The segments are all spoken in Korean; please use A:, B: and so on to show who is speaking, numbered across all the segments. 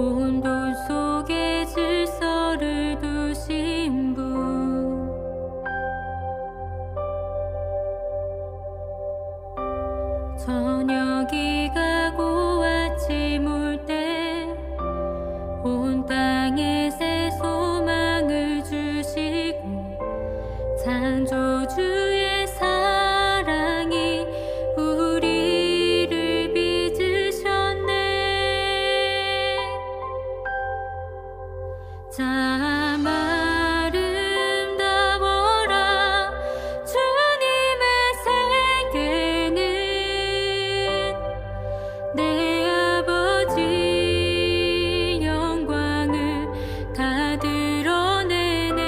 A: 혼돈 속에 질서를 두신 분, 저녁이 가고 아침 올 때 온 땅에 새 소망을 주시고, 창조주의 사랑이 우리를 빚으셨네. 참 아름다워라 주님의 세계는, 내 아버지 영광을 다 드러내네.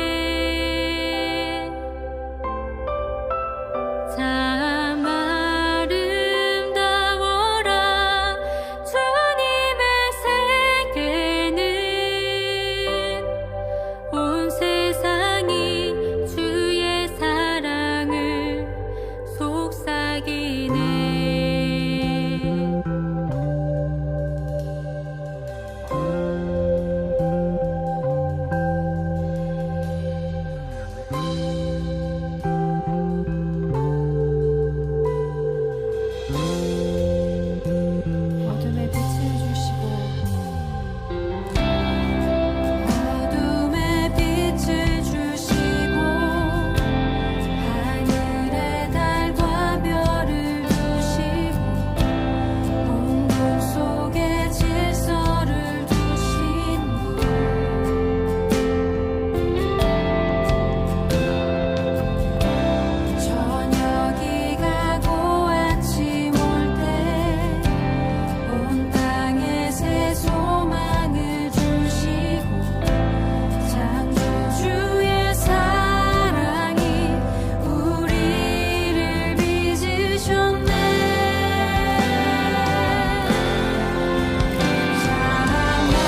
A: 참 아름다워라 주님의 세계는, 온 세상이 주의 사랑을 속삭이네.
B: 어둠에 빛을 주시고
A: 어둠에 빛을 주시고, 하늘에 달과 별을 두시고, 혼돈 속에 질서를 두신 분, 저녁이 가고 아침 올 때 온 땅에 새 소망을 주시고, 창조주의 사랑이 우리를 빚으셨네. 참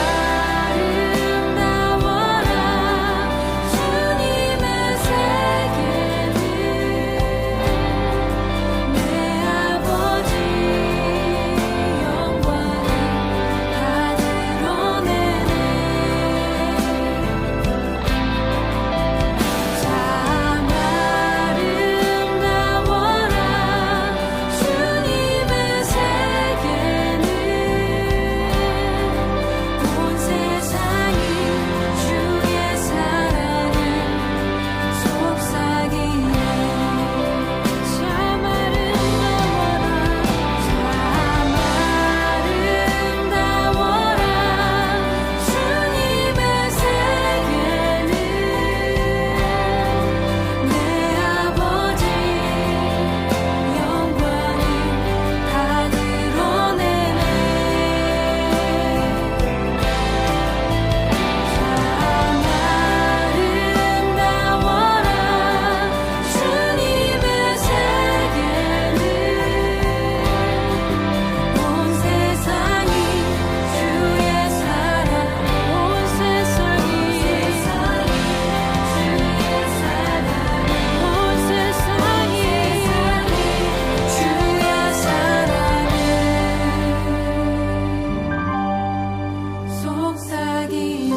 A: 아름다워라 주님의 세계는, 내 아버지 영광을 다 드러내네. 참 아름다워라 주님의 세계는, 온 세상이 주의 사랑을 속삭이네. 참 아름다워라, 참 아름다워라 주님의 세계는, 내 아버지 영광을 다 드러내네. 참 아름다워라 주님의 세계는, 온 세상이 주의 사랑, 온 세상이 주의 사랑, 온 세상이 주의 사랑을 속삭이네.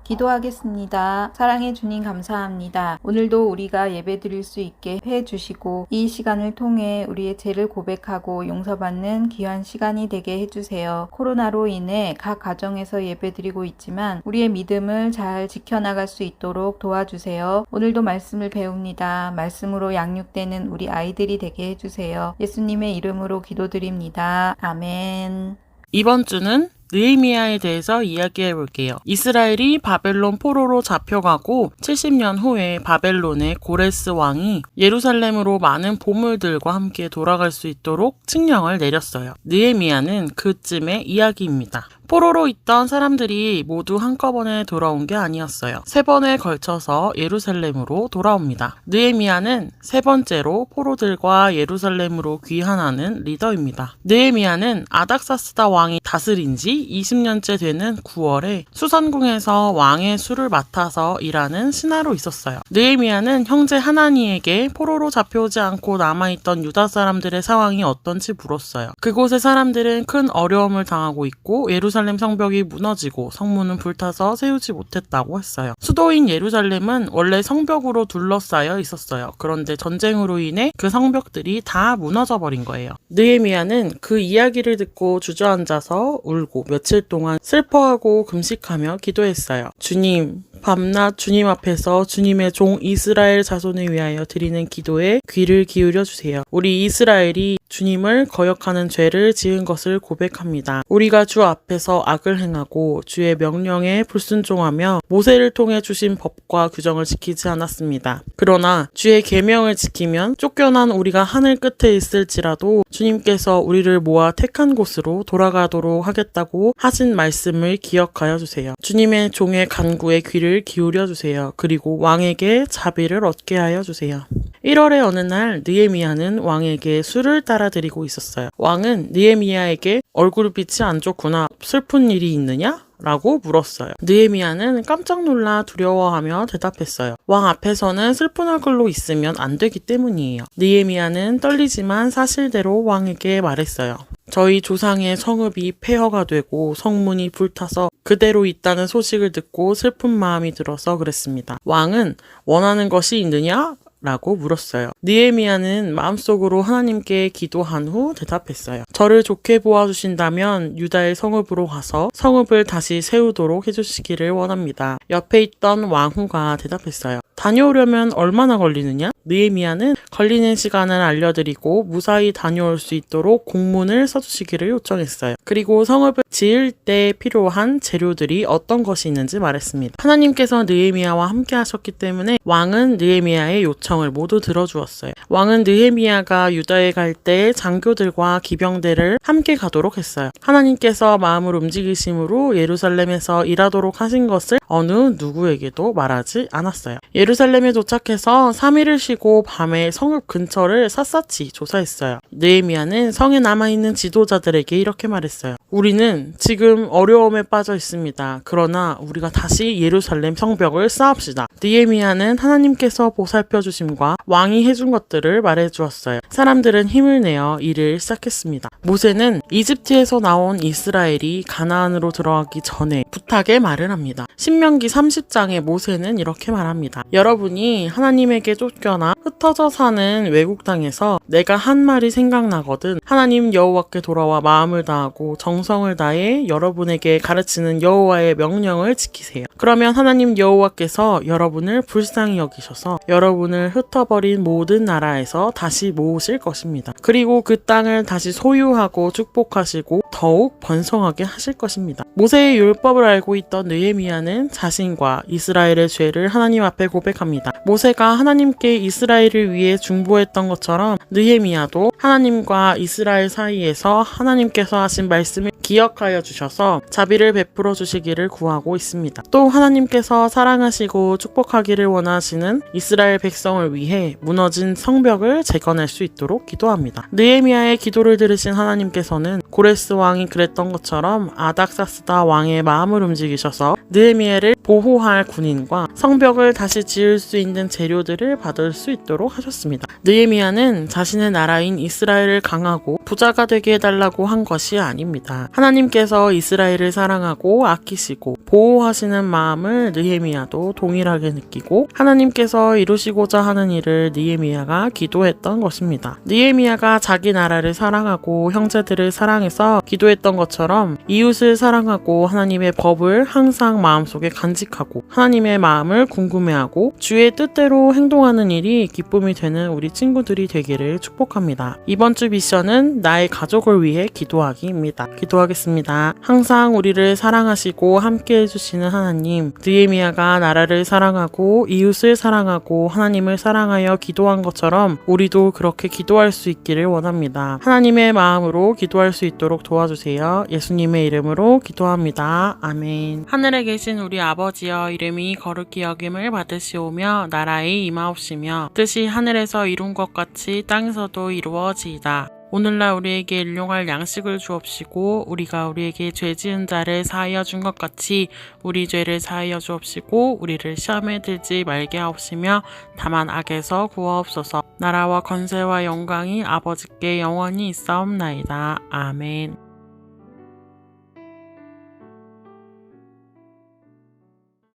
B: 기도하겠습니다. 사랑의 주님 감사합니다. 오늘도 우리가 예배 드릴 수 있게 해주시고 이 시간을 통해 우리의 죄를 고백하고 용서받는 귀한 시간이 되게 해주세요. 코로나로 인해 각 가정에서 예배 드리고 있지만 우리의 믿음을 잘 지켜나갈 수 있도록 도와주세요. 오늘도 말씀을 배웁니다. 말씀으로 양육되는 우리 아이들이 되게 해주세요. 예수님의 이름으로 기도드립니다. 아멘.
C: 이번 주는 느헤미야에 대해서 이야기해 볼게요. 이스라엘이 바벨론 포로로 잡혀가고 70년 후에 바벨론의 고레스 왕이 예루살렘으로 많은 보물들과 함께 돌아갈 수 있도록 칙령을 내렸어요. 느헤미야는 그쯤의 이야기입니다. 포로로 있던 사람들이 모두 한꺼번에 돌아온 게 아니었어요. 3번에 걸쳐서 예루살렘으로 돌아옵니다. 느헤미야는 3번째로 포로들과 예루살렘으로 귀환하는 리더입니다. 느헤미야는 아닥사스다 왕이 다스린 지 20년째 되는 9월에 수선궁에서 왕의 수를 맡아서 일하는 신하로 있었어요. 느헤미야는 형제 하나니에게 포로로 잡혀오지 않고 남아있던 유다 사람들의 상황이 어떤지 물었어요. 그곳의 사람들은 큰 어려움을 당하고 있고 예루살렘 성벽이 무너지고 성문은 불타서 세우지 못했다고 했어요. 수도인 예루살렘은 원래 성벽으로 둘러싸여 있었어요. 그런데 전쟁으로 인해 그 성벽들이 다 무너져 버린 거예요. 느헤미야는 그 이야기를 듣고 주저앉아서 울고 며칠 동안 슬퍼하고 금식하며 기도했어요. 주님, 밤낮 주님 앞에서 주님의 종 이스라엘 자손을 위하여 드리는 기도에 귀를 기울여 주세요. 우리 이스라엘이 주님을 거역하는 죄를 지은 것을 고백합니다. 우리가 주 앞에서 악을 행하고 주의 명령에 불순종하며 모세를 통해 주신 법과 규정을 지키지 않았습니다. 그러나 주의 계명을 지키면 쫓겨난 우리가 하늘 끝에 있을지라도 주님께서 우리를 모아 택한 곳으로 돌아가도록 하겠다고 하신 말씀을 기억하여 주세요. 주님의 종의 간구에 귀를 기울여 주세요. 그리고 왕에게 자비를 얻게 하여 주세요. 1월의 어느 날 느헤미야는 왕에게 술을 따라 드리고 있었어요. 왕은 느헤미야에게 얼굴빛이 안 좋구나. 슬픈 일이 있느냐? 라고 물었어요. 느헤미야는 깜짝 놀라 두려워하며 대답했어요. 왕 앞에서는 슬픈 얼굴로 있으면 안 되기 때문이에요. 느헤미야는 떨리지만 사실대로 왕에게 말했어요. 저희 조상의 성읍이 폐허가 되고 성문이 불타서 그대로 있다는 소식을 듣고 슬픈 마음이 들어서 그랬습니다. 왕은 원하는 것이 있느냐? 라고 물었어요. 느헤미야는 마음속으로 하나님께 기도한 후 대답했어요. 저를 좋게 보아주신다면 유다의 성읍으로 가서 성읍을 다시 세우도록 해주시기를 원합니다. 옆에 있던 왕후가 대답했어요. 다녀오려면 얼마나 걸리느냐? 느헤미야는 걸리는 시간을 알려드리고 무사히 다녀올 수 있도록 공문을 써주시기를 요청했어요. 그리고 성읍을 지을 때 필요한 재료들이 어떤 것이 있는지 말했습니다. 하나님께서 느헤미야와 함께 하셨기 때문에 왕은 느헤미야의 요청을 모두 들어주었어요. 왕은 느헤미야가 유다에 갈 때 장교들과 기병대를 함께 가도록 했어요. 하나님께서 마음을 움직이심으로 예루살렘에서 일하도록 하신 것을 어느 누구에게도 말하지 않았어요. 예루살렘에 도착해서 3일을 쉬고 밤에 성읍 근처를 샅샅이 조사했어요. 느헤미야는 성에 남아있는 지도자들에게 이렇게 말했어요. 우리는 지금 어려움에 빠져 있습니다. 그러나 우리가 다시 예루살렘 성벽을 쌓읍시다. 느헤미야는 하나님께서 보살펴 주심과 왕이 해준 것들을 말해주었어요. 사람들은 힘을 내어 일을 시작했습니다. 모세는 이집트에서 나온 이스라엘이 가나안으로 들어가기 전에 부탁의 말을 합니다. 신명기 30장에 모세는 이렇게 말합니다. 여러분이 하나님에게 쫓겨나 흩어져 사는 외국 땅에서 내가 한 말이 생각나거든 하나님 여호와께 돌아와 마음을 다하고 정성을 다해 여러분에게 가르치는 여호와의 명령을 지키세요. 그러면 하나님 여호와께서 여러분을 불쌍히 여기셔서 여러분을 흩어버린 모든 나라에서 다시 모으실 것입니다. 그리고 그 땅을 다시 소유하고 축복하시고 더욱 번성하게 하실 것입니다. 모세의 율법을 알고 있던 느헤미야는 자신과 이스라엘의 죄를 하나님 앞에 고백합니다. 모세가 하나님께 이스라엘을 위해 중보했던 것처럼 느헤미야도 하나님과 이스라엘 사이에서 하나님께서 하신 말씀을 기억하여 주셔서 자비를 베풀어 주시기를 구하고 있습니다. 또 하나님께서 사랑하시고 축복하기를 원하시는 이스라엘 백성을 위해 무너진 성벽을 재건할 수 있도록 기도합니다. 느헤미야의 기도를 들으신 하나님께서는 고레스 왕이 그랬던 것처럼 아닥사스다 왕의 마음을 움직이셔서 느헤미야를 보호할 군인과 성벽을 다시 지을 수 있는 재료들을 받을 수 있도록 하셨습니다. 느헤미야는 자신의 나라인 이스라엘을 강하고 부자가 되게 해달라고 한 것이 아닙니다. 하나님께서 이스라엘을 사랑하고 아끼시고 보호하시는 마음을 느헤미야도 동일하게 느끼고 하나님께서 이루시고자 하는 일을 느헤미야가 기도했던 것입니다. 느헤미야가 자기 나라를 사랑하고 형제들을 사랑해서 기도했던 것처럼 이웃을 사랑하고 하나님의 법을 항상 마음속에 간직하고 간직하고 하나님의 마음을 궁금해하고 주의 뜻대로 행동하는 일이 기쁨이 되는 우리 친구들이 되기를 축복합니다. 이번 주 미션은 나의 가족을 위해 기도하기입니다. 기도하겠습니다. 항상 우리를 사랑하시고 함께 해주시는 하나님, 느헤미야가 나라를 사랑하고 이웃을 사랑하고 하나님을 사랑하여 기도한 것처럼 우리도 그렇게 기도할 수 있기를 원합니다. 하나님의 마음으로 기도할 수 있도록 도와주세요. 예수님의 이름으로 기도합니다. 아멘. 하늘에 계신 우리 아버지여, 이름이 거룩히 여김을 받으시오며 나라의 임하옵시며 뜻이 하늘에서 이룬 것 같이 땅에서도 이루어지이다. 오늘날 우리에게 일용할 양식을 주옵시고 우리가 우리에게 죄 지은 자를 사하여 준 것 같이 우리 죄를 사하여 주옵시고 우리를 시험에 들지 말게 하옵시며 다만 악에서 구하옵소서. 나라와 권세와 영광이 아버지께 영원히 있사옵나이다. 아멘.